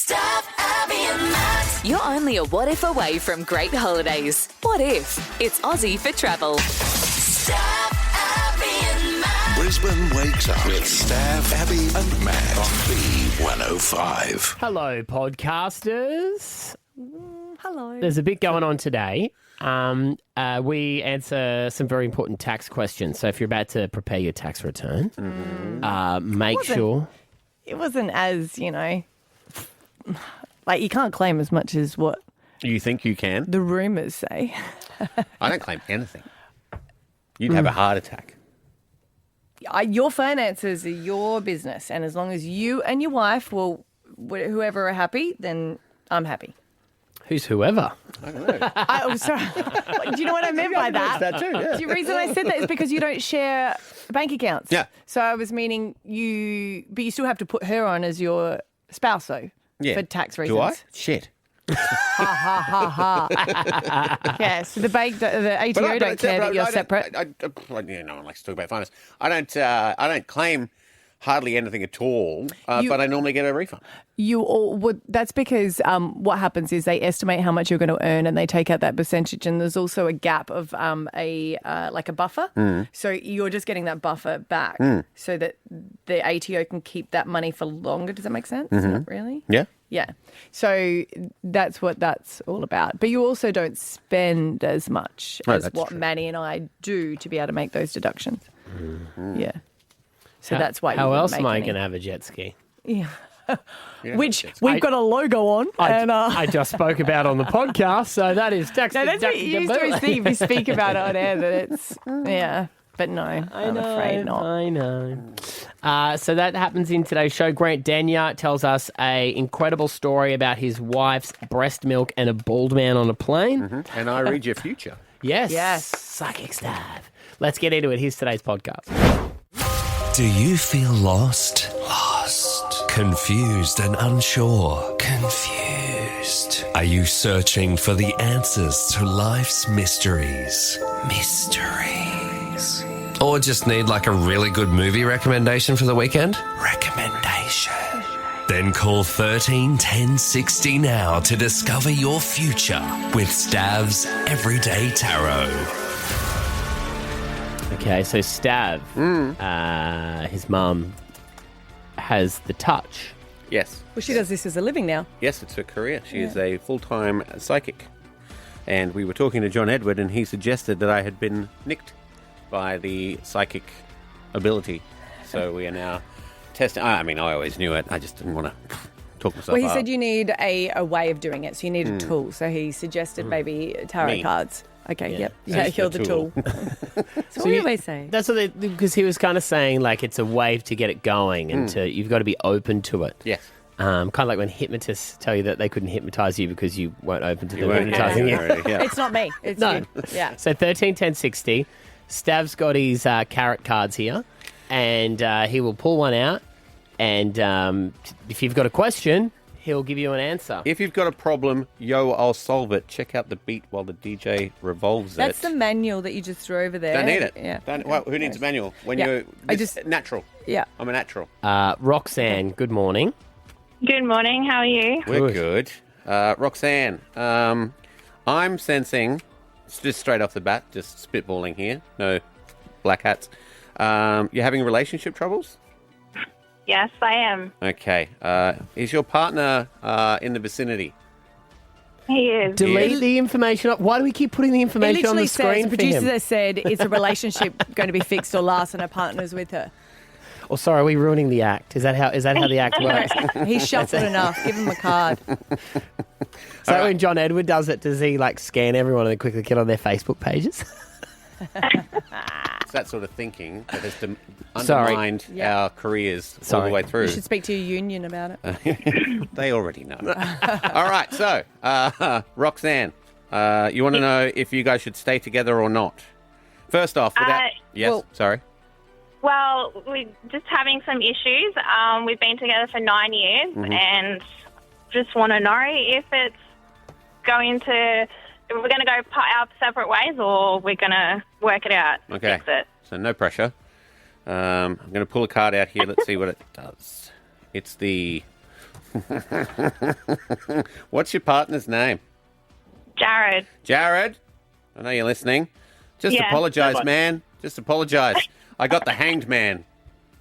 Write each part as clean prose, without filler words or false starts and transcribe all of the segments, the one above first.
Stav, Abby and Matt. You're only a what if away from great holidays. What if? It's Aussie for travel. Stav, Abby and Matt. Brisbane wakes up with Stav, Abby and Matt on B105. Hello, podcasters. Hello. There's a bit going on today. We answer some very important tax questions. So if you're about to prepare your tax return, make sure... It wasn't as, like you can't claim as much as what You think you can? the rumours say. I don't claim anything. You'd have a heart attack. Your finances are your business, and as long as you and your wife, whoever are happy, then I'm happy. Who's whoever? I don't know. Sorry. Do you know what I meant by that? That too, yeah. The reason I said that is because you don't share bank accounts. Yeah. So I was meaning but you still have to put her on as your spouse, though, for tax reasons. Do I? Shit. Ha, ha, ha, ha. Yeah, so the ATO don't care that you're separate. No one likes to talk about finance. I don't claim hardly anything at all, but I normally get a refund. You all would. That's because what happens is they estimate how much you're going to earn, and they take out that percentage. And there's also a gap of like a buffer. So you're just getting that buffer back, so that the ATO can keep that money for longer. Does that make sense? Not really. Yeah. Yeah. So that's what that's all about. But you also don't spend as much as what true. Manny and I do to be able to make those deductions. Yeah. So that's why. How you else make am I any. going to have a jet ski? Yeah. Yeah, Which it's- we've got a logo on. I just spoke about on the podcast, so that is tax. No, that's what you used to receive. We speak about it on air that it's, but no, I'm afraid not. I know. So that happens in today's show. Grant Denyer tells us a incredible story about his wife's breast milk and a bald man on a plane. And I read your future. Yes. Yes. Psychic Stav. Let's get into it. Here's today's podcast. Do you feel lost? Lost. Confused and unsure? Confused. Are you searching for the answers to life's mysteries? Mysteries. Or just need like a really good movie recommendation for the weekend? Recommendation. Then call 13 10 60 now to discover your future with Stav's Everyday Tarot. Okay, so Stav, his mum has the touch. Yes. Well, she does this as a living now. Yes, it's her career. She is a full-time psychic. And we were talking to John Edward, and he suggested that I had been nicked by the psychic ability. So we are now testing. I mean, I always knew it. I just didn't want to talk myself Well, he up. said you need a way of doing it, so you need a tool. So he suggested maybe tarot Me. cards. Okay, Yeah. yep. That's Yeah, the you're the tool. So what do you always say? That's what because he was kind of saying like it's a wave to get it going and you've got to be open to it. Yes. Kind of like when hypnotists tell you that they couldn't hypnose you because you weren't open to them weren't hypnotising you. already, yeah. It's not me. It's No. you. Yeah. So 13, 10, 60. Stav's got his carrot cards here and he will pull one out and if you've got a question, he'll give you an answer. If you've got a problem, I'll solve it. Check out the beat while the DJ revolves That's it. the manual that you just threw over there. Don't need it. Yeah. Well, who needs a manual? When Yeah. you're I this just- natural. Yeah. I'm a natural. Roxanne, good morning. Good morning. How are you? We're good. Roxanne, I'm sensing, just straight off the bat, just spitballing here, no black hats. You're having relationship troubles? Yes, I am. Okay. Is your partner in the vicinity? He is. Delete the information. Why do we keep putting the It information on literally the says, screen the for producer him? has said, is a relationship going to be fixed or last and her partner's with her? Oh, sorry, are we ruining the act? Is that how the act works? He's shuffled enough. Give him a card. So when John Edward does it, does he like scan everyone and then quickly get on their Facebook pages? It's that sort of thinking that has Sorry. undermined Yeah. our careers all Sorry. the way You through. should speak to your union about it. They already know. All right, so, Roxanne, you want to know if you guys should stay together or not? First off, without... yes, well- sorry. Well, we're just having some issues. We've been together for 9 years and just want to know if it's going to... If we're going to go our separate ways or we're going to work it out and Okay, fix it. so no pressure. I'm going to pull a card out here. Let's see what it does. It's the What's your partner's name? Jared. Jared? I know you're listening. Just Yeah. apologise, man. Just apologise. I got the hanged man.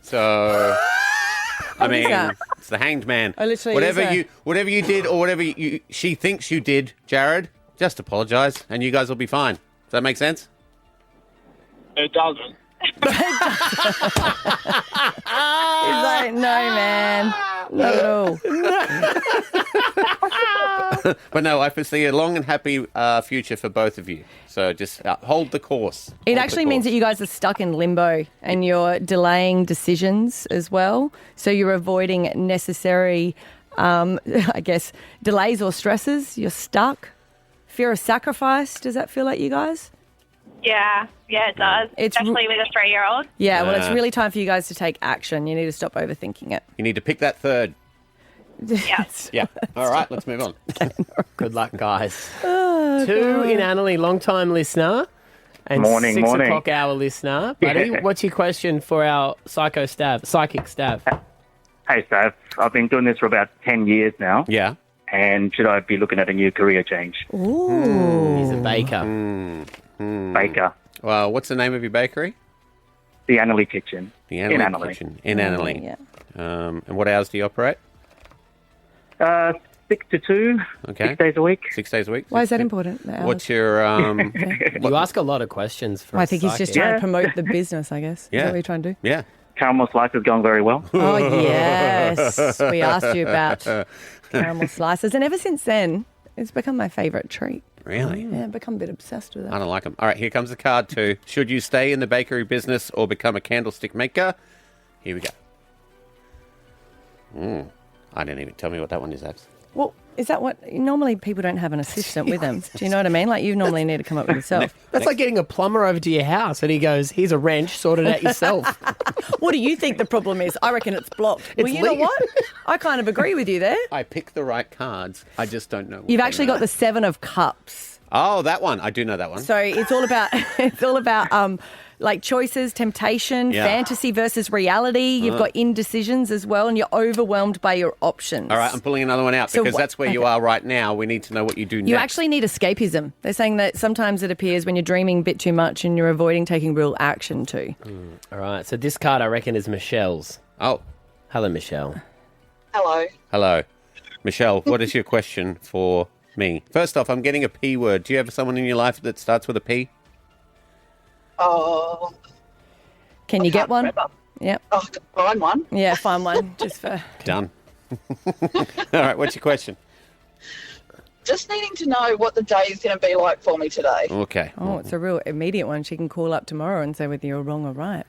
So, I mean, that? it's the hanged man. I literally whatever use you did or whatever she thinks you did, Jared, just apologise and you guys will be fine. Does that make sense? It doesn't. He's like, no, man. Not at all. But no, I foresee a long and happy future for both of you. So just hold the course. It actually means that you guys are stuck in limbo and you're delaying decisions as well. So you're avoiding necessary, I guess, delays or stresses. You're stuck. Fear of sacrifice. Does that feel like you guys? Yeah, it does. Especially with a 3-year-old. Yeah, well, it's really time for you guys to take action. You need to stop overthinking it. You need to pick that third. Yes. Yeah. All right, let's move on. Good luck, guys. Two in Annalie, long-time listener. And Morning, 6 morning. o'clock hour listener. Buddy, Yeah. what's your question for our psychic Stav? Hey, Stav. I've been doing this for about 10 years now. Yeah. And should I be looking at a new career change? He's a baker. Baker. Well, what's the name of your bakery? The Annalie Kitchen. The in Annalie Annalie. Kitchen. In Annalie. Yeah. And what hours do you operate? 6 to 2, Okay. 6 days a week. 6 days a week? Why is that important? The hours? What's your... You ask a lot of questions for Well, I a think he's just psychic. trying to promote the business, I guess. Is Yeah. that what you're trying to do? Yeah. Caramel slice is going very well. Oh, yes. We asked you about caramel slices. And ever since then, it's become my favourite treat. Really? Yeah, I've become a bit obsessed with it. I don't like them. All right, here comes the card two. Should you stay in the bakery business or become a candlestick maker? Here we go. I didn't even tell me what that one is, Abs. Well, is that what... Normally people don't have an assistant with them. Do you know what I mean? Like, you normally need to come up with yourself. That's like getting a plumber over to your house and he goes, here's a wrench, sort it out yourself. What do you think the problem is? I reckon it's blocked. Well, It's you know legal. what? I kind of agree with you there. I picked the right cards. I just don't know. what You've they actually are. got the 7 of Cups. Oh, that one. I do know that one. So it's all about like choices, temptation, Yeah. fantasy versus reality. You've got indecisions as well, and you're overwhelmed by your options. All right, I'm pulling another one out So because what- that's where you are right now. We need to know what you do next. You actually need escapism. They're saying that sometimes it appears when you're dreaming a bit too much and you're avoiding taking real action too. All right, so this card I reckon is Michelle's. Oh, Hello, Michelle. hello. Michelle, what is your question for me? First off, I'm getting a P word. Do you have someone in your life that starts with a P? Oh, Can you get one? remember. Yep. Oh, I could find one. Yeah, find one just for. Done. All right, what's your question? Just needing to know what the day is going to be like for me today. Okay. Oh, it's a real immediate one. She can call up tomorrow and say whether you're wrong or right.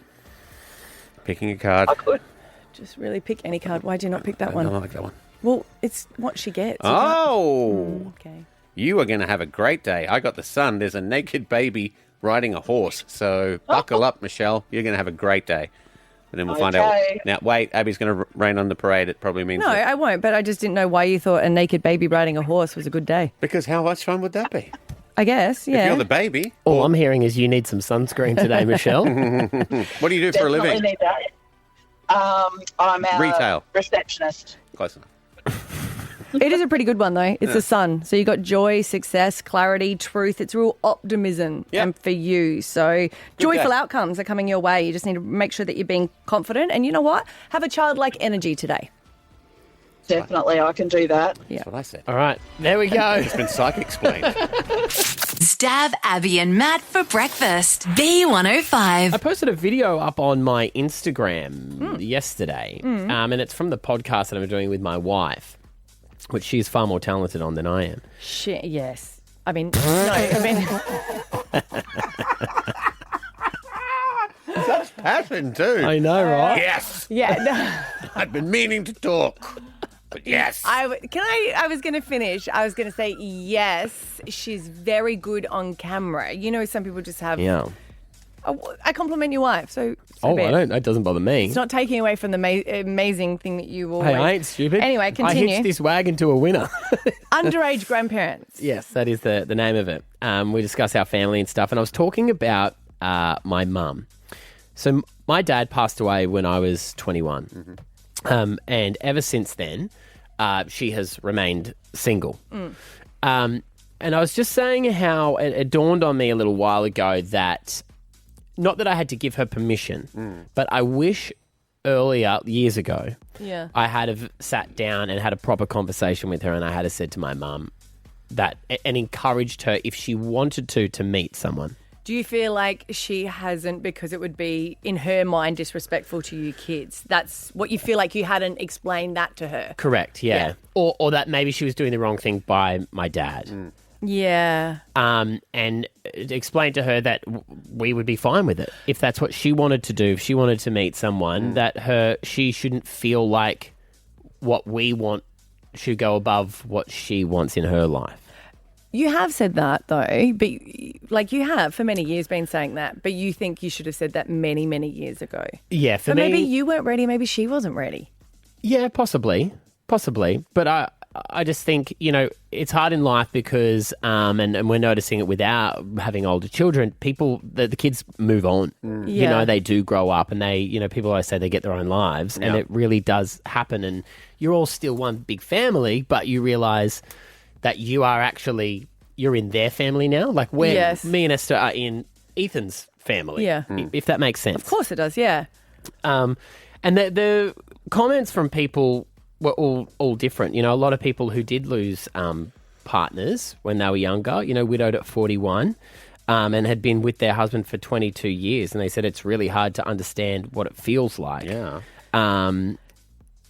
Picking a card. I could. Just really pick any card. Why'd you not pick that I one? don't like that one. Well, it's what she gets. You can't- Oh, Okay. you are going to have a great day. I got the sun. There's a naked baby riding a horse. So buckle up, Michelle. You're going to have a great day. And then we'll find out. Okay. Now, wait, Abby's going to rain on the parade. It probably means No, that- I won't, but I just didn't know why you thought a naked baby riding a horse was a good day. Because how much fun would that be? I guess, yeah. If you're the baby. All I'm hearing is you need some sunscreen today, Michelle. What do you do for a Definitely living? need that. I'm a Retail. receptionist. Close enough. It is a pretty good one, though. It's the sun. So you got joy, success, clarity, truth. It's real optimism Yep. for you. So joyful day. outcomes are coming your way. You just need to make sure that you're being confident. And you know what? Have a childlike energy today. Definitely, I can do that. Yeah. That's what I said. All right, there we go. It's been psych explained. Stab Abby and Matt for breakfast. B105. I posted a video up on my Instagram yesterday, and it's from the podcast that I'm doing with my wife, which she's far more talented on than I am. Shit, yes. I mean, no, I mean, Such passion, too. I know, right? Yes. yeah. I've been meaning to talk. But yes. I was going to finish. I was going to say, yes, she's very good on camera. You know, some people just have... Yeah. I compliment your wife, so Oh, be I it. don't. That doesn't bother me. It's not taking away from the amazing thing that you always... Hey, I ain't stupid. Anyway, I continue. hitched this wagon to a winner. Underage grandparents. Yes, that is the name of it. We discuss our family and stuff, and I was talking about my mum. So my dad passed away when I was 21, and ever since then, she has remained single. And I was just saying how it dawned on me a little while ago that, not that I had to give her permission, but I wish earlier, years ago, I had have sat down and had a proper conversation with her, and I had have said to my mum that, and encouraged her if she wanted to meet someone. Do you feel like she hasn't because it would be, in her mind, disrespectful to you kids? That's what you feel like you hadn't explained that to her? Correct, yeah. Or that maybe she was doing the wrong thing by my dad. Yeah. And explain to her that we would be fine with it. If that's what she wanted to do, if she wanted to meet someone, that she shouldn't feel like what we want should go above what she wants in her life. You have said that, though, but like you have for many years been saying that, but you think you should have said that many, many years ago. Yeah, for so me... maybe you weren't ready, maybe she wasn't ready. Yeah, possibly. But I just think, it's hard in life because, and we're noticing it without having older children, the kids move on. They do grow up, and they, people always say they get their own lives, and it really does happen. And you're all still one big family, but you realise that you're in their family now. Like me and Esther are in Ethan's family. Yeah. If that makes sense. Of course it does, yeah. And the comments from people were all different. A lot of people who did lose partners when they were younger, widowed at 41, and had been with their husband for 22 years. And they said it's really hard to understand what it feels like. Yeah.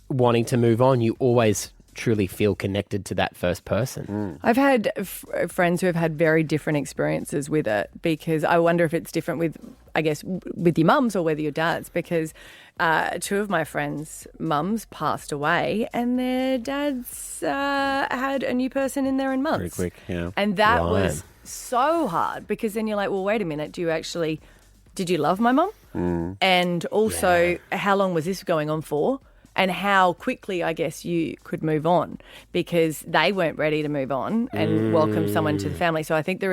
Wanting to move on, you always truly feel connected to that first person. I've had friends who have had very different experiences with it, because I wonder if it's different with your mums or whether your dads, because two of my friends' mums passed away and their dads had a new person in there in months. Pretty quick, yeah. And that was so hard, because then you're like, well, wait a minute, did you love my mum? And also, how long was this going on for? And how quickly, I guess, you could move on, because they weren't ready to move on and welcome someone to the family. So I think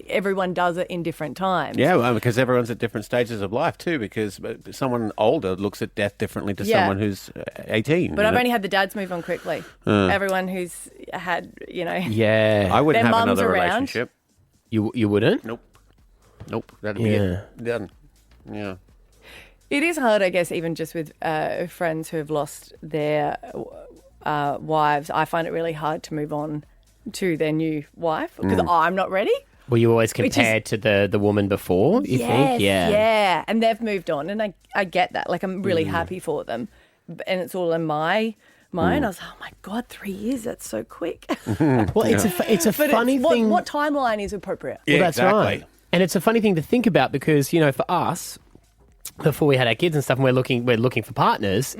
everyone does it in different times. Yeah, well, because everyone's at different stages of life too, because someone older looks at death differently to someone who's 18. But I've only had the dads move on quickly. Everyone who's had, Yeah. I wouldn't their have mums another around. relationship. You wouldn't? Nope. That'd be it. Done. Yeah. It is hard, I guess, even just with friends who have lost their wives. I find it really hard to move on to their new wife, because I'm not ready. Were you always compared to the woman before, you think? Yeah. And they've moved on, and I get that. Like, I'm really happy for them. And it's all in my mind. I was like, oh, my God, 3 years, that's so quick. Well, it's a funny thing. What timeline is appropriate? Yeah, well, that's exactly. right. And it's a funny thing to think about, because, for us, before we had our kids and stuff, and we're looking for partners,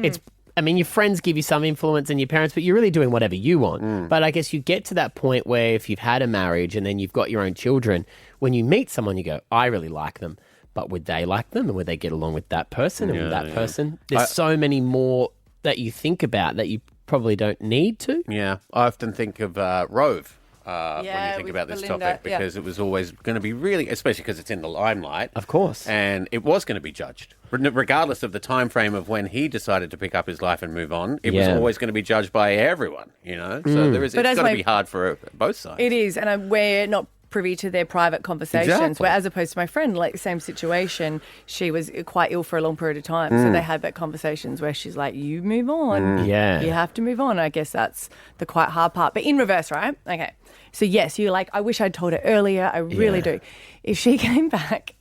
your friends give you some influence and your parents, but you're really doing whatever you want. But I guess you get to that point where if you've had a marriage and then you've got your own children, when you meet someone, you go, I really like them, but would they like them? And would they get along with that person and with that person? There's so many more that you think about that you probably don't need to. Yeah. I often think of Rove. When you think with about this Belinda, topic, because it was always going to be really, especially because it's in the limelight. Of course. And it was going to be judged. Regardless of the time frame of when he decided to pick up his life and move on, it was always going to be judged by everyone, So it's got to be hard for both sides. It is, and we're not privy to their private conversations. Exactly. Where, as opposed to my friend, like, same situation, she was quite ill for a long period of time. So they had that conversations where she's like, you move on. Yeah. You have to move on. I guess that's the quite hard part. But in reverse, right? Okay. So yes, you're like, I wish I'd told her earlier. I really do. If she came back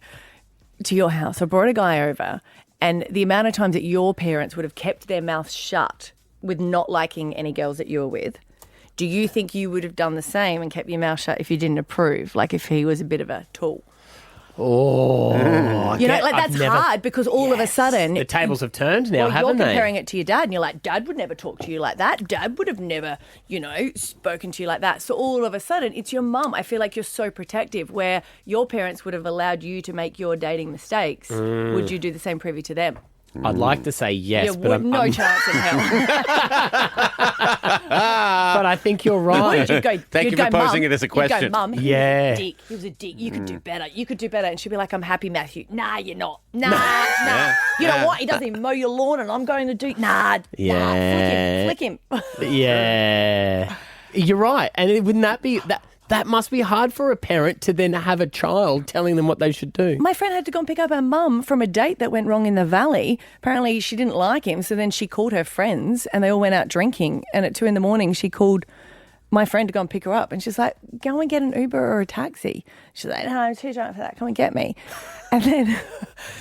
to your house or brought a guy over, and the amount of times that your parents would have kept their mouths shut with not liking any girls that you were with, do you think you would have done the same and kept your mouth shut if you didn't approve? Like, if he was a bit of a tool? Oh, that's hard, because all of a sudden the tables have turned now, haven't you're they? comparing it to your dad, and you're like, Dad would never talk to you like that. Dad would have never, spoken to you like that. So all of a sudden, it's your mum. I feel like you're so protective, where your parents would have allowed you to make your dating mistakes. Would you do the same privy to them? I'd like to say yes, but no chance in hell. but I think you're right. You'd go, Thank you for posing it as a question. You'd go, Mum, he Yeah. was a dick. He was a dick. You could do better. You could do better. And she'd be like, I'm happy, Matthew. Nah, you're not. Nah. You know what? He doesn't even mow your lawn and I'm going to do... Nah. Flick him. Yeah. You're right. And wouldn't that be... That must be hard for a parent to then have a child telling them what they should do. My friend had to go and pick up her mum from a date that went wrong in the valley. Apparently she didn't like him, so then she called her friends and they all went out drinking. And at 2 a.m, she called my friend to go and pick her up. And she's like, go and get an Uber or a taxi. She's like, no, I'm too drunk for that. Come and get me. And then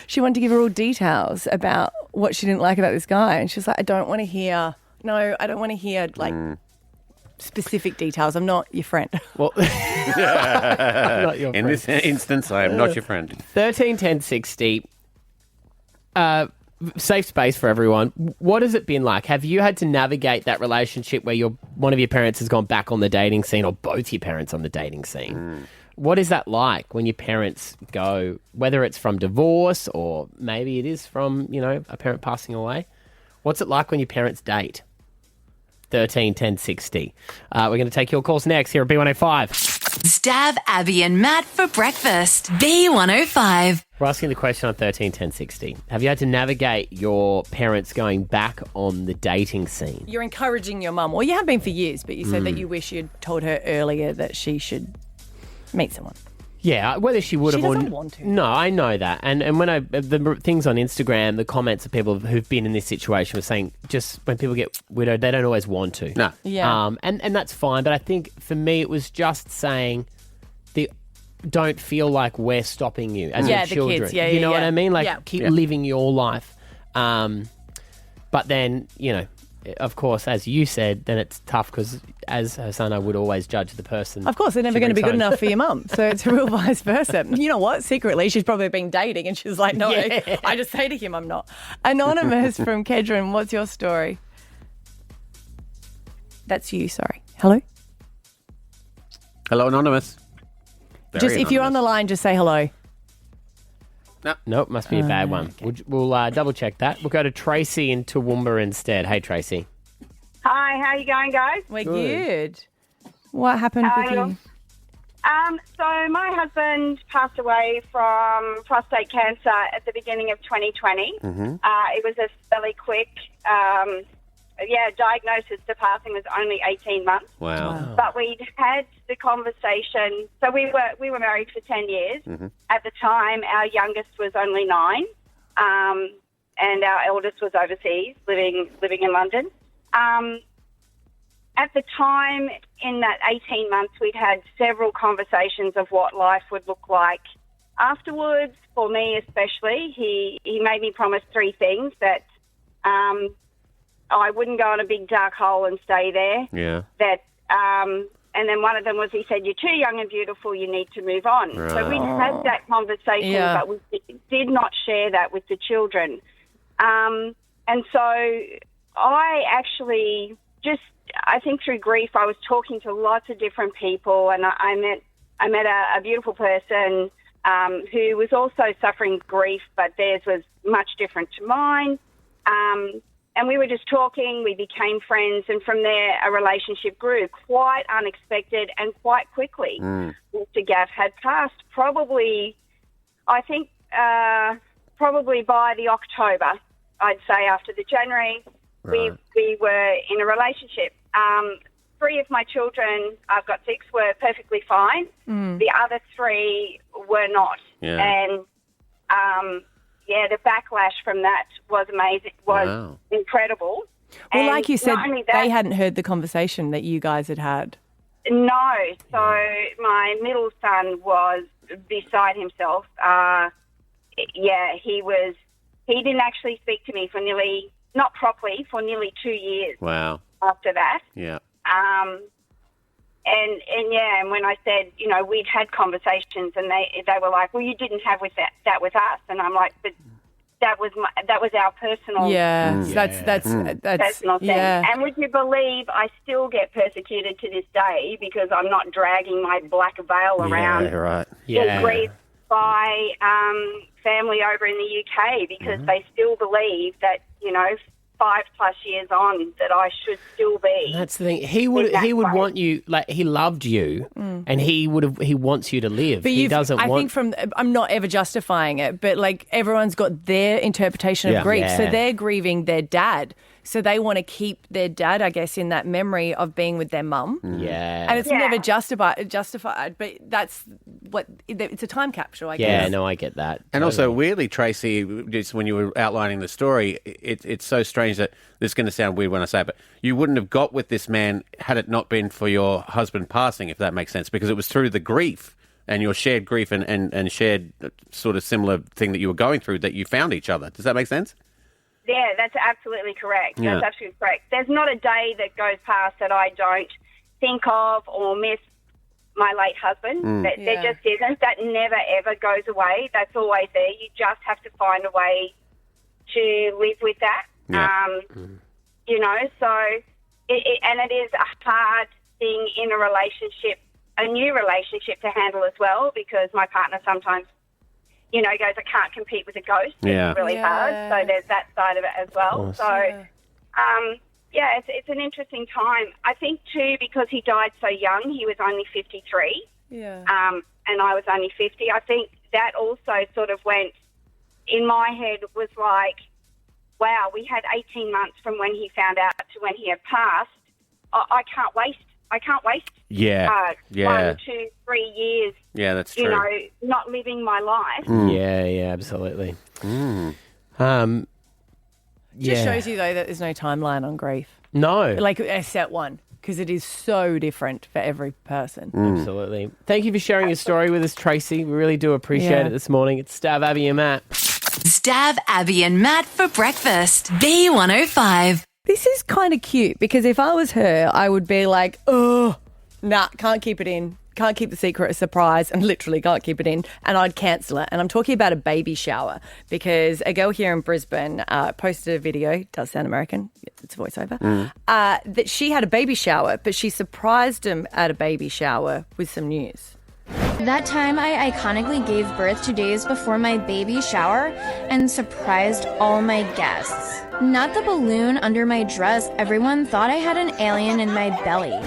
she wanted to give her all details about what she didn't like about this guy. And she's like, I don't want to hear like... specific details. I'm not your friend. Well, I'm not your friend. In this instance, I am not your friend. 13 10 60. Safe space for everyone. What has it been like? Have you had to navigate that relationship where one of your parents has gone back on the dating scene, or both your parents on the dating scene? What is that like when your parents go, whether it's from divorce or maybe it is from, a parent passing away? What's it like when your parents date? 13 10 60. We're going to take your calls next here at B105. Stav, Abby and Matt for breakfast. B105. We're asking the question on 13 10 60. Have you had to navigate your parents going back on the dating scene? You're encouraging your mum, or you have been for years, but you said that you wish you'd told her earlier that she should meet someone. Yeah, whether she would have She doesn't want to. No, I know that. And when the things on Instagram, the comments of people who've been in this situation were saying just when people get widowed, they don't always want to. No. Yeah. And that's fine. But I think for me, it was just saying don't feel like we're stopping you as your the children. kids. Yeah, you know yeah. what I mean? Like keep living your life. But then, of course, as you said, then it's tough because as her son, I would always judge the person. Of course, they're never going to be good enough for your mum. So it's a real vice versa. You know what? Secretly, she's probably been dating and she's like, no, Yeah. I just say to him, I'm not. Anonymous from Kedron, what's your story? That's you, sorry. Hello? Hello, Anonymous. If you're on the line, just say hello. Nope, must be a bad one. Okay. We'll double check that. We'll go to Tracy in Toowoomba instead. Hey, Tracy. Hi, how you going, guys? We're good. What happened with you? So my husband passed away from prostate cancer at the beginning of 2020. Mm-hmm. It was a fairly quick, diagnosis to passing was only 18 months. Wow. But we'd had the conversation. So we were married for 10 years. Mm-hmm. At the time, our youngest was only 9, and our eldest was overseas, living in London. At the time, in that 18 months, we'd had several conversations of what life would look like afterwards. For me especially, he made me promise 3 things: that I wouldn't go in a big dark hole and stay there. Yeah. And then one of them was, he said, you're too young and beautiful, you need to move on. Right. So we'd had that conversation, but we did not share that with the children. And so I actually I think through grief, I was talking to lots of different people, and I met a beautiful person who was also suffering grief, but theirs was much different to mine. And we were just talking, we became friends, and from there a relationship grew quite unexpected and quite quickly. Mr. Gaff had passed probably by the October, I'd say, after the January. Right. We were in a relationship. 3 of my children, I've got 6, were perfectly fine. The other 3 were not. Yeah. And the backlash from that was amazing, was incredible. Well, and like you said, that, they hadn't heard the conversation that you guys had had. No. So my middle son was beside himself. He didn't actually speak to me for not properly, for nearly 2 years. Wow. After that. Yeah. And when I said, we'd had conversations, and they were like, well, you didn't have that with us, and I'm like, but that was our personal. That's personal thing. Yeah. And would you believe I still get persecuted to this day because I'm not dragging my black veil around. Yeah, right. In grief by family over in the UK because they still believe that, 5+ years on that I should still be. And that's the thing. He would want you, like, he loved you, and he wants you to live. But he doesn't I want. think I'm not ever justifying it, but like everyone's got their interpretation of grief. Yeah. So they're grieving their dad. So they want to keep their dad, I guess, in that memory of being with their mum. Yeah. And it's never justified, but that's it's a time capsule, I guess. Yeah, no, I get that. And also, weirdly, Tracy, just when you were outlining the story, it's so strange that this is going to sound weird when I say it, but you wouldn't have got with this man had it not been for your husband passing, if that makes sense, because it was through the grief and your shared grief and shared sort of similar thing that you were going through that you found each other. Does that make sense? Yeah, that's absolutely correct. Yeah. That's absolutely correct. There's not a day that goes past that I don't think of or miss my late husband. There just isn't. That never, ever goes away. That's always there. You just have to find a way to live with that. Yeah. So it is a hard thing in a relationship, a new relationship to handle as well, because my partner sometimes goes, I can't compete with a ghost. Yeah. It's really hard. So there's that side of it as well. Of course. So, it's an interesting time. I think, too, because he died so young, he was only 53. Yeah. And I was only 50. I think that also sort of went, in my head, was like, wow, we had 18 months from when he found out to when he had passed. I can't waste. Yeah. 1, 2, 3 years. Yeah, that's true. Not living my life. Yeah, absolutely. Just shows you, though, that there's no timeline on grief. No. Like a set one, because it is so different for every person. Absolutely. Thank you for sharing your story with us, Tracy. We really do appreciate it this morning. It's Stav, Abby and Matt. Stav, Abby and Matt for breakfast. B105. This is kind of cute because if I was her, I would be like, oh, nah, can't keep it in. Can't keep the secret a surprise and literally can't keep it in, and I'd cancel it. And I'm talking about a baby shower because a girl here in Brisbane posted a video, does sound American, it's a voiceover, that she had a baby shower, but she surprised him at a baby shower with some news. That time I iconically gave birth 2 days before my baby shower and surprised all my guests. Not the balloon under my dress. Everyone thought I had an alien in my belly.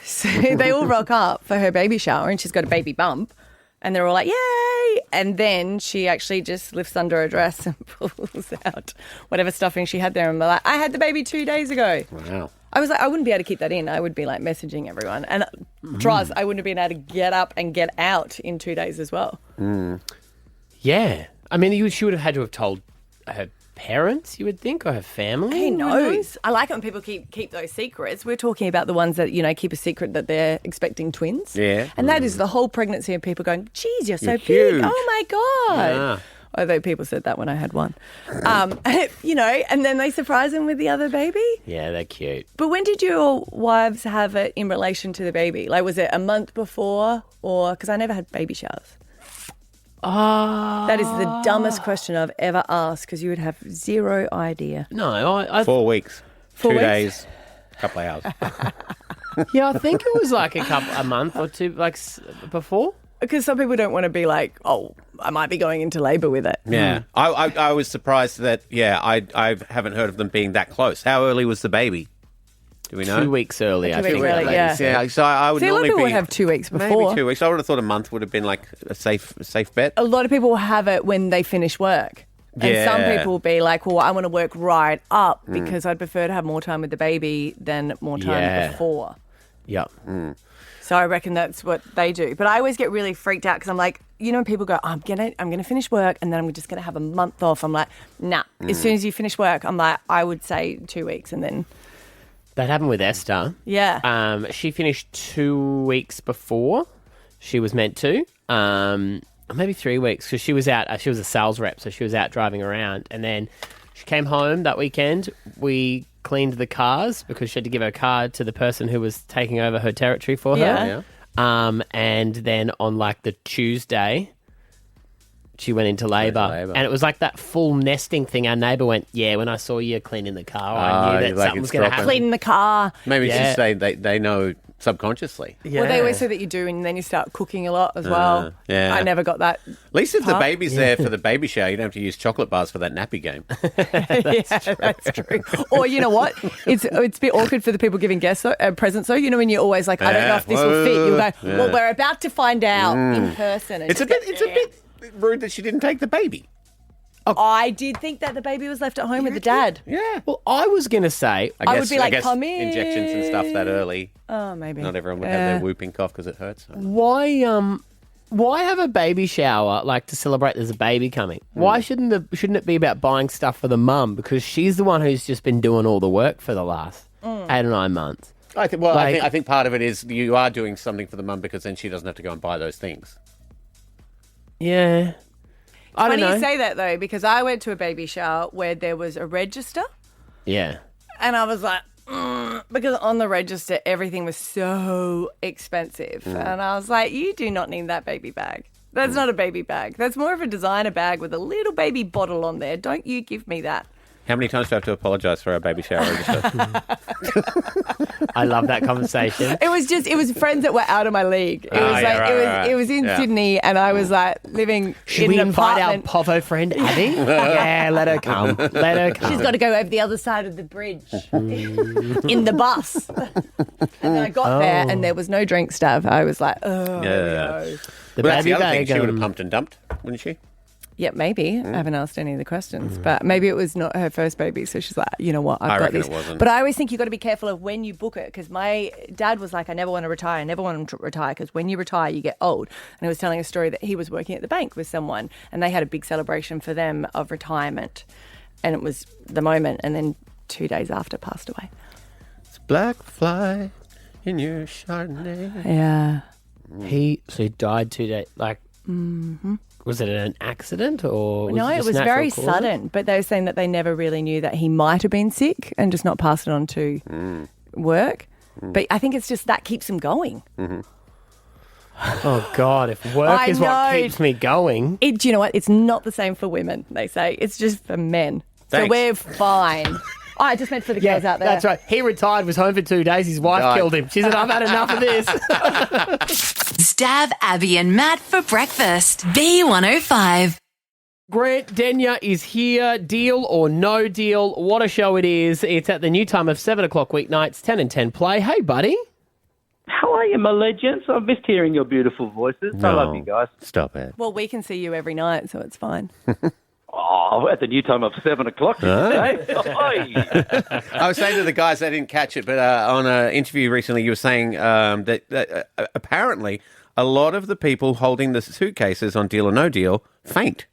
So they all rock up for her baby shower and she's got a baby bump and they're all like, yay! And then she actually just lifts under her dress and pulls out whatever stuffing she had there and they're like, I had the baby 2 days ago. Wow. I was like, I wouldn't be able to keep that in. I would be like messaging everyone. And trust, I wouldn't have been able to get up and get out in 2 days as well. Yeah. I mean, she would have had to have told her parents, you would think, or her family. Who knows? I like it when people keep those secrets. We're talking about the ones that, keep a secret that they're expecting twins. Yeah. And that is the whole pregnancy of people going, geez, you're so big. huge. Oh, my God. Yeah. Although people said that when I had one. And then they surprise them with the other baby. Yeah, they're cute. But when did your wives have it in relation to the baby? Like, was it a month before or, because I never had baby showers. That is the dumbest question I've ever asked because you would have zero idea. No, I 4 weeks. 4 2 weeks? days. Couple of hours. yeah, I think it was like a month or two, before. Because some people don't want to be like, oh, I might be going into labour with it. Yeah. I was surprised that, I haven't heard of them being that close. How early was the baby? Do we know? 2 weeks early, I 2 weeks think. early, yeah. Yeah, so I would See, a lot of normally people be... would have 2 weeks before. Maybe 2 weeks. I would have thought a month would have been like a safe bet. A lot of people have it when they finish work. And some Yeah. people will be like, well, I want to work right up because I'd prefer to have more time with the baby than more time before. Yep. So I reckon that's what they do. But I always get really freaked out because I'm like, when people go, I'm gonna finish work and then I'm just gonna have a month off. I'm like, nah. As soon as you finish work, I'm like, I would say 2 weeks and then. That happened with Esther. Yeah. She finished 2 weeks before she was meant to. Maybe 3 weeks because she was out. She was a sales rep, so she was out driving around. And then she came home that weekend. We cleaned the cars because she had to give her car to the person who was taking over her territory for her. Yeah. And then on the Tuesday, she went into labour. And it was like that full nesting thing. Our neighbour went, when I saw you cleaning the car, I knew that something was going to happen. Cleaning the car. Maybe it's just they know subconsciously. Well, they always say that you do, and then you start cooking a lot as well. Yeah. I never got that. At least if the baby's there for the baby shower, you don't have to use chocolate bars for that nappy game. That's true. Or you know what? It's a bit awkward for the people giving presents. So you know when you're always like, I don't know if this will fit. You'll go, well, we're about to find out in person. And It's a bit rude that she didn't take the baby. I did think that the baby was left at home with the dad. Yeah. Well, I was going to say... I would be like, come in. Injections and stuff that early. Oh, maybe. Not everyone would have their whooping cough because it hurts. Why have a baby shower like to celebrate there's a baby coming? Why shouldn't it be about buying stuff for the mum? Because she's the one who's just been doing all the work for the last 8 or 9 months. I think part of it is you are doing something for the mum because then she doesn't have to go and buy those things. Yeah. I don't know. Funny you say that, though, because I went to a baby shower where there was a register. Yeah. And I was like, because on the register, everything was so expensive. And I was like, you do not need that baby bag. That's not a baby bag. That's more of a designer bag with a little baby bottle on there. Don't you give me that. How many times do I have to apologise for our baby shower register? I love that conversation. It was friends that were out of my league. It was in Sydney, and I was like living Should in we an invite apartment. our Povo friend, Abby? Yeah, let her come. Let her come. She's got to go over the other side of the bridge in the bus. And then I got there, and there was no drink, Stav. I was like, oh, no. That's the other thing. She would have pumped and dumped, wouldn't she? Yeah, maybe. I haven't asked any of the questions, but maybe it was not her first baby. So she's like, you know what, I've got this. It wasn't. But I always think you've got to be careful of when you book it, because my dad was like, I never want to retire. I never want to retire because when you retire, you get old. And he was telling a story that he was working at the bank with someone and they had a big celebration for them of retirement. And it was the moment. And then 2 days after, passed away. It's a black fly in your Chardonnay. Yeah. He died 2 days, like... Mm-hmm. Was it an accident or... No, it was very sudden, but they were saying that they never really knew that he might have been sick and just not passed it on to work. But I think it's just that keeps him going. Mm-hmm. Oh, God, if work is what keeps me going... Do you know what? It's not the same for women, they say. It's just for men. Thanks. So we're fine. I just meant for the girls out there. That's right. He retired, was home for 2 days. His wife killed him. She said, I've had enough of this. Stav, Abby and Matt for breakfast. B105. Grant Denyer is here. Deal or no deal? What a show it is. It's at the new time of 7 o'clock weeknights, 10 and 10 play. Hey, buddy. How are you, my legends? I've missed hearing your beautiful voices. I love you guys. Stop it. Well, we can see you every night, so it's fine. Oh, at the new time of 7 o'clock. I was saying to the guys, I didn't catch it, but on an interview recently, you were saying that apparently a lot of the people holding the suitcases on Deal or No Deal faint.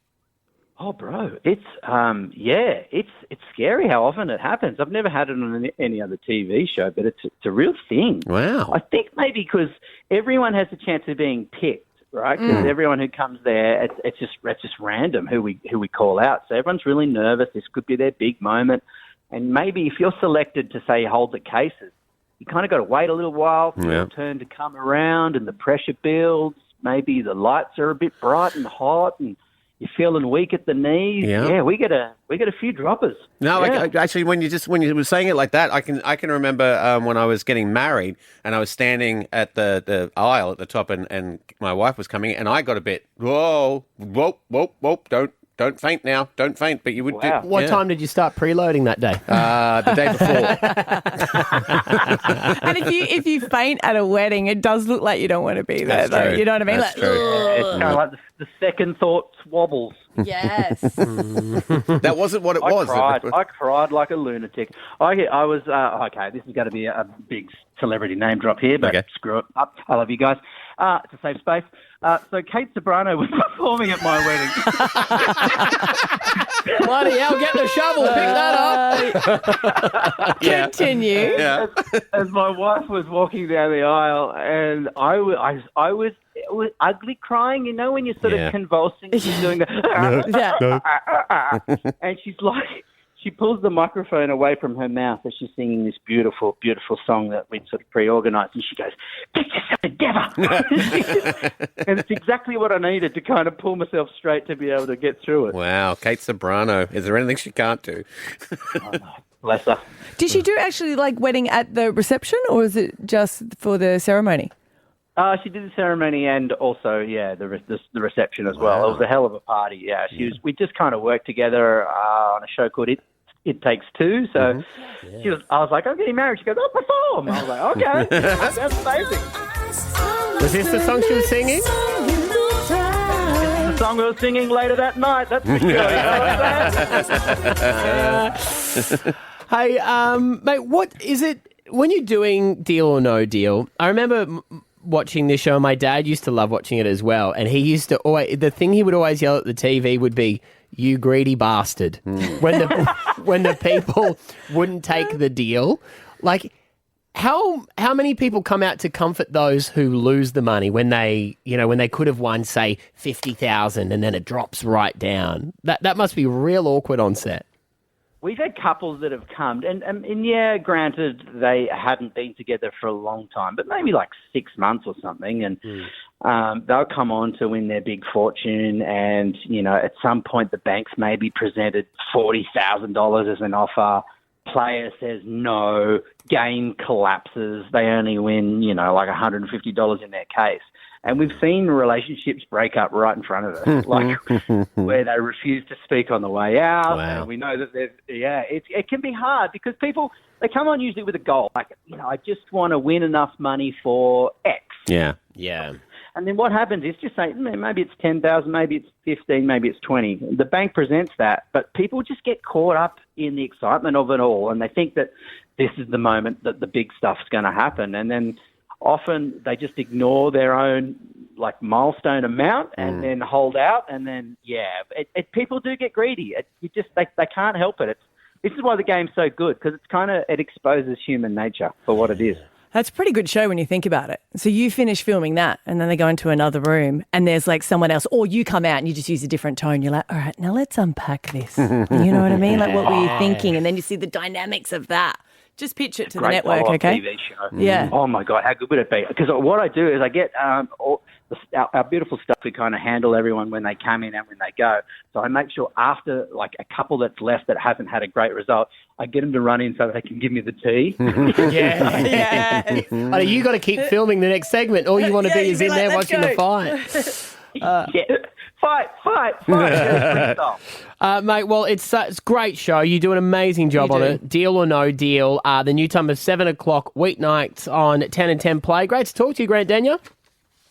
Oh, bro, it's it's scary how often it happens. I've never had it on any other TV show, but it's a real thing. Wow. I think maybe because everyone has a chance of being picked. Right, because everyone who comes there, it's just random who we call out. So everyone's really nervous. This could be their big moment, and maybe if you're selected to say hold the cases, you kind of got to wait a little while for your turn to come around, and the pressure builds. Maybe the lights are a bit bright and hot, and you're feeling weak at the knees. Yeah, we get a few droppers. No, actually, when you were saying it like that, I can remember when I was getting married and I was standing at the aisle at the top, and my wife was coming, and I got a bit whoa, don't faint now, don't faint. But you would. Wow. What time did you start preloading that day? The day before. And if you faint at a wedding, it does look like you don't want to be there. Though. You know what I mean? That's like, true. It's kind of like the second thoughts wobbles. Yes. That wasn't what it was. I cried like a lunatic. I was okay. This is going to be a big celebrity name drop here, but screw it up. I love you guys. It's a safe space. So Kate Sobrano was performing at my wedding. Bloody hell, get the shovel, pick that up. Continue. Yeah. As my wife was walking down the aisle, and I was ugly crying, you know, when you're sort of convulsing, you're doing the and she's like, she pulls the microphone away from her mouth as she's singing this beautiful, beautiful song that we'd sort of pre-organised, and she goes, "Get yourself together." And it's exactly what I needed to kind of pull myself straight to be able to get through it. Wow, Kate Sobrano. Is there anything she can't do? Bless her. Did she do actually like wedding at the reception, or is it just for the ceremony? She did the ceremony and also, the reception as well. It was a hell of a party. Yeah, we just kind of worked together on a show called It Takes Two. So I was like, I'm getting married. She goes, I'll perform. I was like, okay, that's amazing. Was this the song she was singing? The song we were singing later that night. That's for sure. You know what Hey, mate, what is it when you're doing Deal or No Deal? I remember watching this show. My dad used to love watching it as well, and he used to always, the thing he would always yell at the TV would be, "You greedy bastard," when the people wouldn't take the deal. Like, how many people come out to comfort those who lose the money when they could have won, say, 50,000 and then it drops right down? That must be real awkward on set. We've had couples that have come, and granted, they hadn't been together for a long time, but maybe like 6 months or something, and they'll come on to win their big fortune, and, at some point the bank's maybe presented $40,000 as an offer. Player says no, game collapses, they only win, like $150 in their case. And we've seen relationships break up right in front of us, like where they refuse to speak on the way out. Wow. And we know that it can be hard because people, they come on usually with a goal. Like, I just want to win enough money for X. Yeah. And then what happens is just say, maybe it's 10,000, maybe it's 15, maybe it's 20. The bank presents that, but people just get caught up in the excitement of it all, and they think that this is the moment that the big stuff's going to happen. And then often they just ignore their own milestone amount and then hold out, and then people do get greedy. They can't help it. This is why the game's so good, because it exposes human nature for what it is. That's a pretty good show when you think about it. So you finish filming that and then they go into another room and there's like someone else, or you come out and you just use a different tone. You're like, all right, now let's unpack this. You know what I mean? Like, what were you thinking? And then you see the dynamics of that. Just pitch it to the network, okay? TV show. Yeah. Oh my God, how good would it be? Because what I do is I get our beautiful stuff. We kind of handle everyone when they come in and when they go. So I make sure after like a couple that's left that hasn't had a great result, I get them to run in so they can give me the tea. Yeah. Oh, you got to keep filming the next segment. All you want to be is in there watching the fight. Fight. Mate, well, it's a great show. You do an amazing job on it. Deal or No Deal. The new time of 7 o'clock weeknights on 10 and 10 Play. Great to talk to you, Grant Daniel.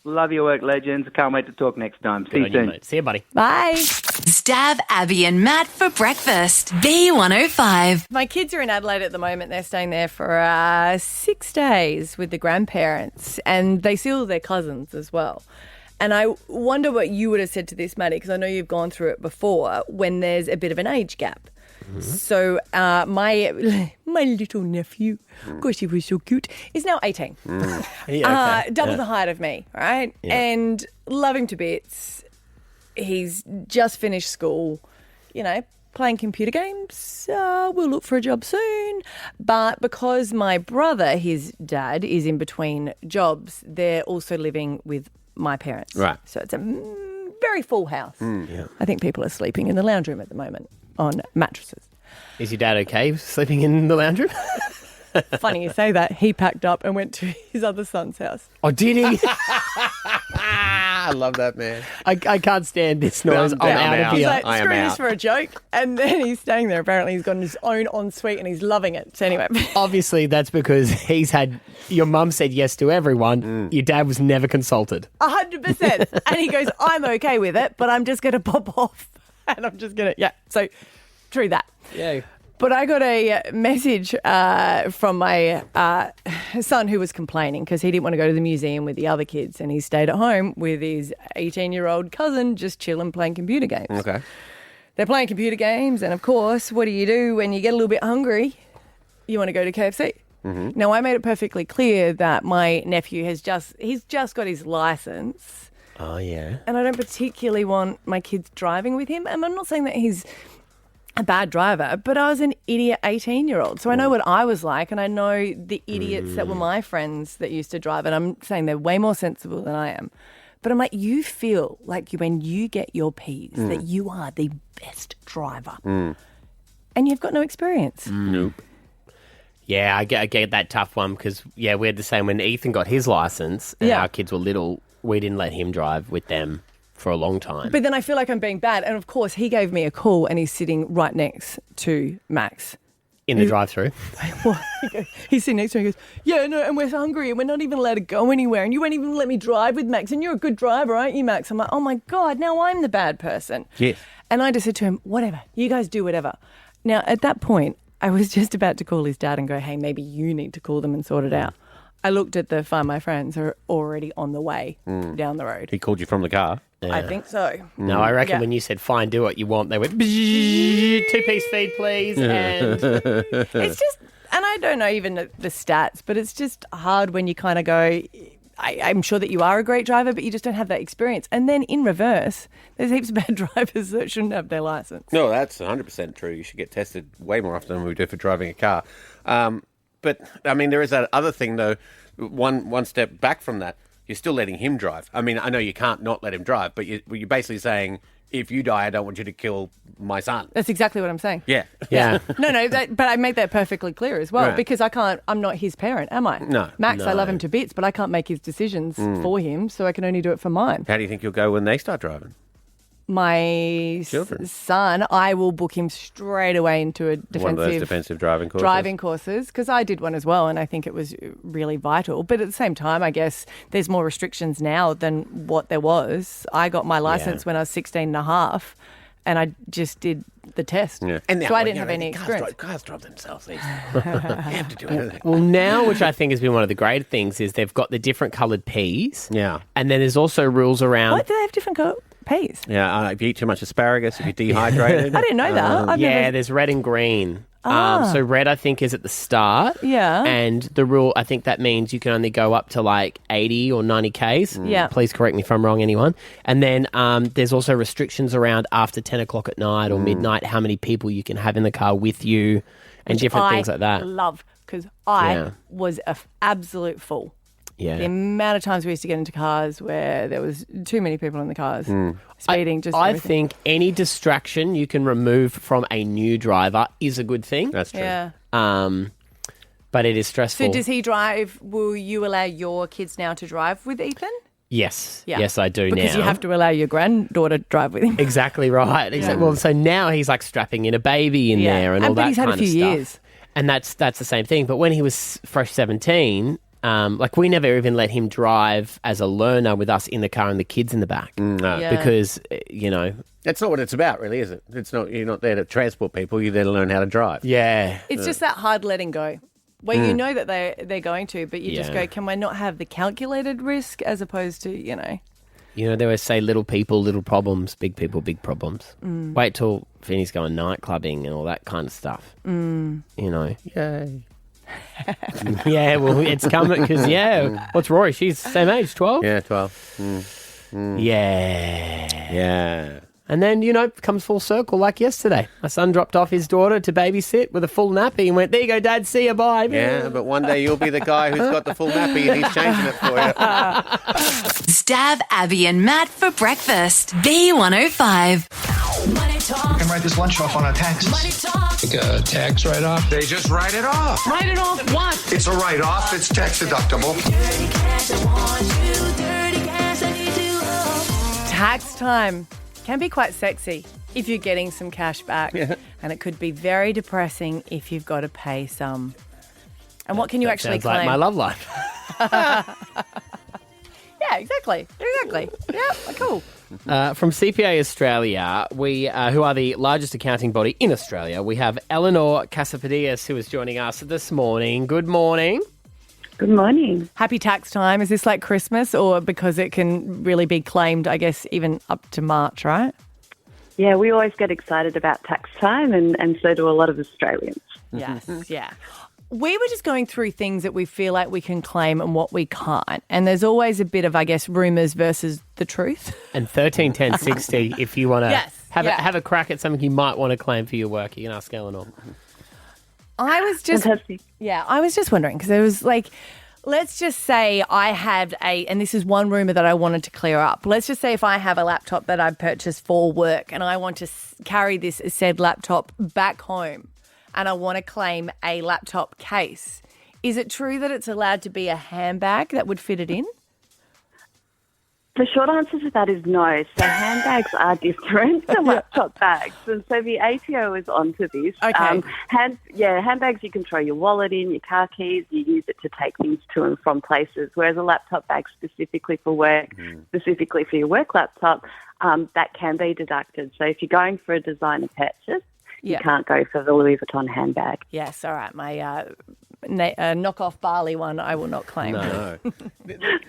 Love your work, legends. Can't wait to talk next time. See you soon. See you, buddy. Bye. Stav, Abby and Matt for breakfast. B105. My kids are in Adelaide at the moment. They're staying there for 6 days with the grandparents, and they see all their cousins as well. And I wonder what you would have said to this, Maddie, because I know you've gone through it before, when there's a bit of an age gap. Mm-hmm. So my little nephew, gosh, he was so cute, is now 18. Double the height of me, right? Yeah. And love him to bits. He's just finished school, playing computer games. We'll look for a job soon. But because my brother, his dad, is in between jobs, they're also living with my parents. Right. So it's a very full house. I think people are sleeping in the lounge room at the moment on mattresses. Is your dad okay sleeping in the lounge room? Funny you say that. He packed up and went to his other son's house. Oh, did he? I love that, man. I can't stand this noise. I'm out of He's here. like, screw this for a joke. And then he's staying there. Apparently he's got his own ensuite and he's loving it. So anyway. Obviously that's because your mum said yes to everyone. Your dad was never consulted. 100%. And he goes, I'm okay with it, but I'm just going to pop off. And I'm just going to, So true that. Yeah. But I got a message from my son who was complaining because he didn't want to go to the museum with the other kids and he stayed at home with his 18-year-old cousin just chilling playing computer games. Okay. They're playing computer games and, of course, what do you do when you get a little bit hungry? You want to go to KFC. Mm-hmm. Now, I made it perfectly clear that my nephew he's just got his licence. Oh, yeah. And I don't particularly want my kids driving with him. And I'm not saying that he's a bad driver, but I was an idiot 18-year-old. So I know what I was like, and I know the idiots that were my friends that used to drive, and I'm saying they're way more sensible than I am. But I'm like, you feel like when you get your Ps that you are the best driver. and you've got no experience. Nope. Yeah, I get that tough one because, we had the same when Ethan got his license and our kids were little. We didn't let him drive with them for a long time. But then I feel like I'm being bad. And, of course, he gave me a call and he's sitting right next to Max. In the drive-through? He's sitting next to me and goes, yeah, no, and we're hungry and we're not even allowed to go anywhere and you won't even let me drive with Max and you're a good driver, aren't you, Max? I'm like, oh, my God, now I'm the bad person. Yes. And I just said to him, whatever, you guys do whatever. Now, at that point, I was just about to call his dad and go, hey, maybe you need to call them and sort it out. I looked at the Find My Friends who are already on the way down the road. He called you from the car? Yeah. I think so. No, I reckon when you said, fine, do what you want, they went, 2-piece feed, please. And it's just, and I don't know even the stats, but it's just hard when you kind of go, I'm sure that you are a great driver, but you just don't have that experience. And then in reverse, there's heaps of bad drivers that shouldn't have their license. No, that's 100% true. You should get tested way more often than we do for driving a car. But, I mean, there is that other thing, though, one step back from that. You're still letting him drive. I mean, I know you can't not let him drive, but you're basically saying, if you die, I don't want you to kill my son. That's exactly what I'm saying. Yeah. No, but I make that perfectly clear as well, because I'm not his parent, am I? No. Max, I love him to bits, but I can't make his decisions for him, so I can only do it for mine. How do you think you'll go when they start driving? My son, I will book him straight away into a One of those defensive driving courses. Because I did one as well, and I think it was really vital. But at the same time, I guess there's more restrictions now than what there was. I got my license when I was 16 and a half, and I just did the test. Yeah. And now, so I didn't have any experience. Cars drive themselves. You have to do anything. well, now, which I think has been one of the great things, is they've got the different coloured peas. Yeah. And then there's also rules around... What? Do they have different peas? Yeah, if you eat too much asparagus, if you're dehydrated. I didn't know that. There's red and green. So red, I think, is at the start. Yeah. And the rule, I think that means you can only go up to like 80 or 90 Ks. Yeah. Please correct me if I'm wrong, anyone. And then there's also restrictions around after 10 o'clock at night or midnight, how many people you can have in the car with you and different things like that. I love, because I was an absolute fool. Yeah. The amount of times we used to get into cars where there was too many people in the cars, speeding, I think any distraction you can remove from a new driver is a good thing. That's true. Yeah. But it is stressful. So does he drive? Will you allow your kids now to drive with Ethan? Yes. Yeah. Yes, I do now. Because you have to allow your granddaughter to drive with him. Exactly right. Exactly. Well, so now he's like strapping in a baby in there and all that kind of stuff. But he's had a few years. And that's the same thing. But when he was fresh 17... we never even let him drive as a learner with us in the car and the kids in the back. Because, That's not what it's about, really, is it? It's not. You're not there to transport people. You're there to learn how to drive. Yeah. It's just that hard letting go, where you know that they're going to, but you just go, can we not have the calculated risk as opposed to, they always say little people, little problems, big people, big problems. Wait till Vinny's going night clubbing and all that kind of stuff. Yay. Yeah, well, it's coming because, what's Rory? She's the same age, 12? Yeah, 12. Yeah. And then, it comes full circle like yesterday. My son dropped off his daughter to babysit with a full nappy and went, there you go, Dad, see you, bye. Yeah, but one day you'll be the guy who's got the full nappy and he's changing it for you. Stav, Abby and Matt for breakfast. B105. Money talk. You can write this lunch off on a tax. Money talk. Like a tax write-off? They just write it off. Write it off what? It's a write-off. It's tax deductible. Dirty cash, I want you. Dirty cash, I need you. Tax time can be quite sexy if you're getting some cash back. Yeah. And it could be very depressing if you've got to pay some. And what can you actually sounds claim? like my love life. Yeah, exactly. Yeah, cool. From CPA Australia, we who are the largest accounting body in Australia, we have Eleanor Casapadias who is joining us this morning. Good morning. Good morning. Happy tax time. Is this like Christmas or because it can really be claimed, I guess, even up to March, right? Yeah, we always get excited about tax time and so do a lot of Australians. Yes, yeah. We were just going through things that we feel like we can claim and what we can't. And there's always a bit of, I guess, rumours versus the truth. And 13, 10, 60, if you want to have a crack at something you might want to claim for your work, you can ask Eleanor. I was just wondering because there was like let's just say I had and this is one rumour that I wanted to clear up. Let's just say if I have a laptop that I purchased for work and I want to carry this said laptop back home and I want to claim a laptop case, is it true that it's allowed to be a handbag that would fit it in? The short answer to that is no. So handbags are different to laptop bags. And so the ATO is onto this. Okay. Handbags you can throw your wallet in, your car keys, you use it to take things to and from places, whereas a laptop bag specifically for work, specifically for your work laptop, that can be deducted. So if you're going for a designer purchase, you can't go for the Louis Vuitton handbag. Yes, all right. My knockoff Bali one I will not claim. No.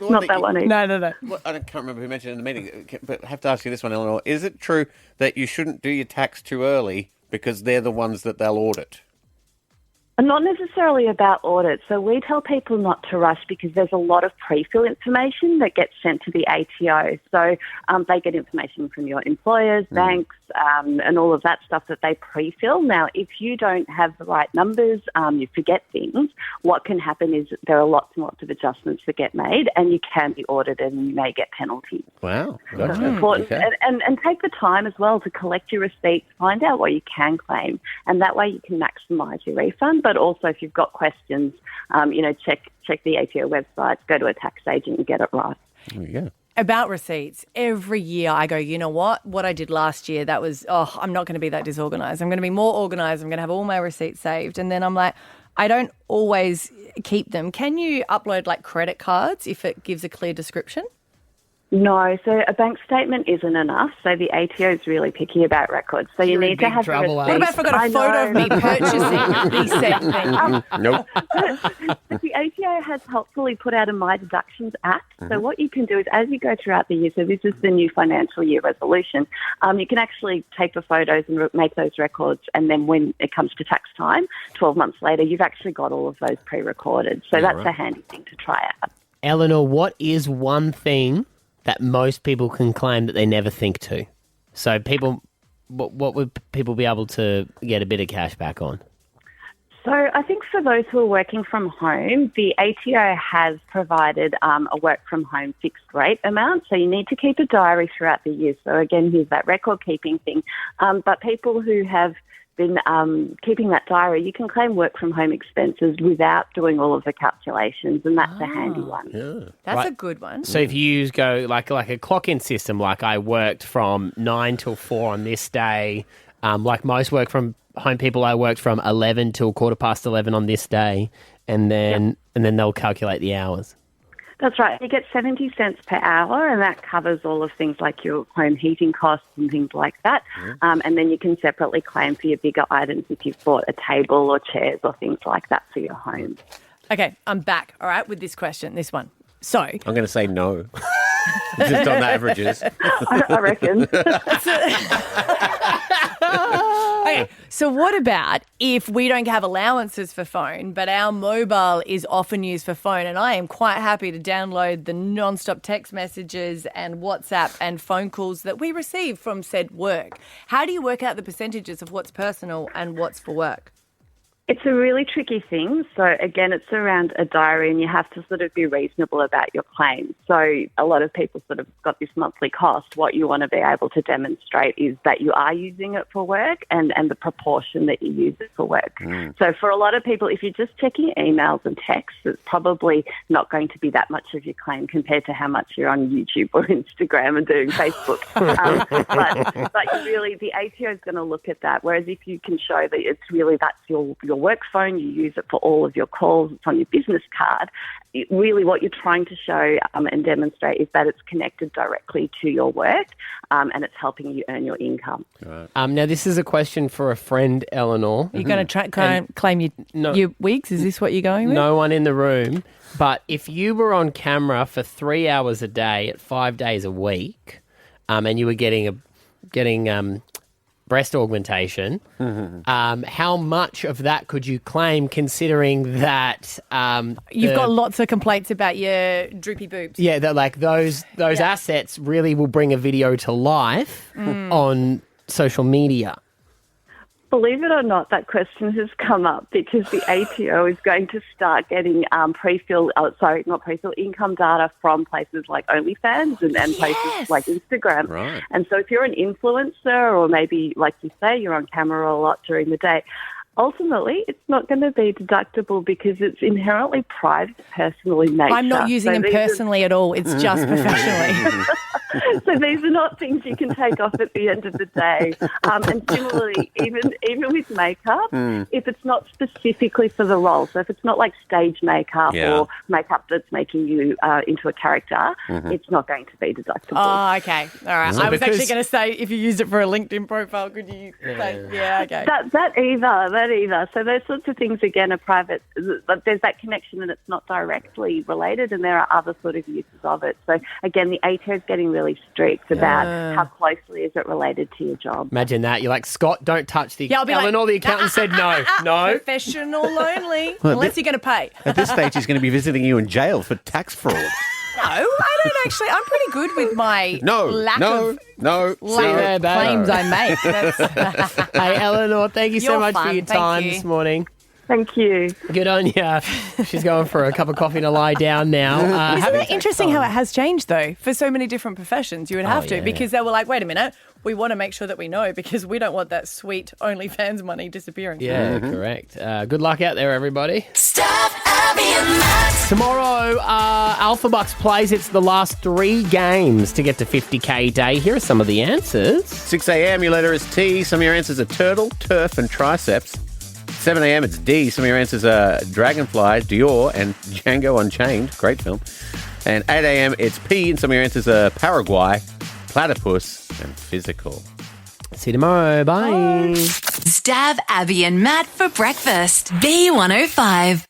Not that one either. No. Well, I can't remember who mentioned it in the meeting, but I have to ask you this one, Eleanor. Is it true that you shouldn't do your tax too early because they're the ones that they'll audit? Not necessarily about audit. So we tell people not to rush because there's a lot of pre-fill information that gets sent to the ATO. So they get information from your employers, banks, and all of that stuff that they pre-fill. Now, if you don't have the right numbers, you forget things, what can happen is there are lots and lots of adjustments that get made and you can be audited and you may get penalties. Wow. So it's important. Okay. And take the time as well to collect your receipts, find out what you can claim, and that way you can maximise your refund. But also, if you've got questions, check the ATO website, go to a tax agent and get it right. There you go. About receipts, every year I go, you know what I did last year, that was, I'm not going to be that disorganised. I'm going to be more organised. I'm going to have all my receipts saved. And then I'm like, I don't always keep them. Can you upload like credit cards if it gives a clear description? No, so a bank statement isn't enough. So the ATO is really picky about records. So you need to have trouble, What about if I got a photo of me purchasing the said thing? Nope. The ATO has helpfully put out a My Deductions app. So what you can do is as you go throughout the year, so this is the new financial year resolution, you can actually take the photos and make those records, and then when it comes to tax time, 12 months later, you've actually got all of those pre-recorded. So that's a handy thing to try out. Eleanor, what is one thing that most people can claim that they never think to? So what would people be able to get a bit of cash back on? So I think for those who are working from home, the ATO has provided a work from home fixed rate amount. So you need to keep a diary throughout the year. So again, here's that record keeping thing. But people who have been keeping that diary, you can claim work from home expenses without doing all of the calculations, and that's a handy one. Yeah. That's a good one. So if you go like a clock-in system, like I worked from 9 till 4 on this day, like most work from home people, I worked from 11 till 11:15 on this day, and then they'll calculate the hours. That's right. You get 70 cents per hour, and that covers all of things like your home heating costs and things like that. And then you can separately claim for your bigger items if you've bought a table or chairs or things like that for your home. Okay, I'm back, all right, with this question, this one. So I'm going to say no. Just on the averages. I reckon. Okay, so what about if we don't have allowances for phone, but our mobile is often used for phone, and I am quite happy to download the non-stop text messages and WhatsApp and phone calls that we receive from said work. How do you work out the percentages of what's personal and what's for work? It's a really tricky thing. So, again, it's around a diary and you have to sort of be reasonable about your claims. So a lot of people sort of got this monthly cost. What you want to be able to demonstrate is that you are using it for work and the proportion that you use it for work. So for a lot of people, if you're just checking emails and texts, it's probably not going to be that much of your claim compared to how much you're on YouTube or Instagram and doing Facebook. But really, the ATO is going to look at that. Whereas if you can show that it's really that's your work phone, you use it for all of your calls, it's on your business card, really what you're trying to show and demonstrate is that it's connected directly to your work and it's helping you earn your income. Right. Now, this is a question for a friend, Eleanor. You're going to claim your wigs? Is this what you're going with? No one in the room. But if you were on camera for 3 hours a day at 5 days a week and you were getting breast augmentation, how much of that could you claim considering that you've got lots of complaints about your droopy boobs? Yeah, that like those assets really will bring a video to life on social media. Believe it or not, that question has come up because the ATO is going to start getting income data from places like OnlyFans and places like Instagram. Right. And so if you're an influencer or maybe, like you say, you're on camera a lot during the day, ultimately it's not going to be deductible because it's inherently private, personal in nature. I'm not using them personally at all. It's just professionally. So these are not things you can take off at the end of the day. And similarly, even with makeup, if it's not specifically for the role, so if it's not like stage makeup or makeup that's making you into a character, it's not going to be deductible. Oh, okay. All right. I was actually going to say if you used it for a LinkedIn profile, could you say, okay. That either. So those sorts of things, again, are private. There's that connection and it's not directly related, and there are other sort of uses of it. So, again, the ATO is getting really strict about how closely is it related to your job. Imagine that. You're like, Scott, don't touch the... Yeah, I'll be Eleanor, the accountant said no. No. Professional only, Well, unless you're going to pay. At this stage, he's going to be visiting you in jail for tax fraud. No, I don't actually. I'm pretty good with my lack of claims I make. Hey, Eleanor, thank you so You're much for fun. your Thank time you. this morning. Thank you. Good on you. She's going for a cup of coffee to lie down now. Isn't it interesting how it has changed, though, for so many different professions? You would have to, because they were like, wait a minute, we want to make sure that we know because we don't want that sweet OnlyFans money disappearing. Yeah, correct. Good luck out there, everybody. Stav, Abby and Matt. Tomorrow, Alpha Bucks plays. It's the last 3 games to get to 50K day. Here are some of the answers. 6 a.m, your letter is T. Some of your answers are turtle, turf, and triceps. 7 a.m, it's D. Some of your answers are Dragonfly, Dior, and Django Unchained. Great film. And 8 a.m, it's P. And some of your answers are Paraguay, Platypus, and Physical. See you tomorrow. Bye. Stav, Abby and Matt for breakfast. B105.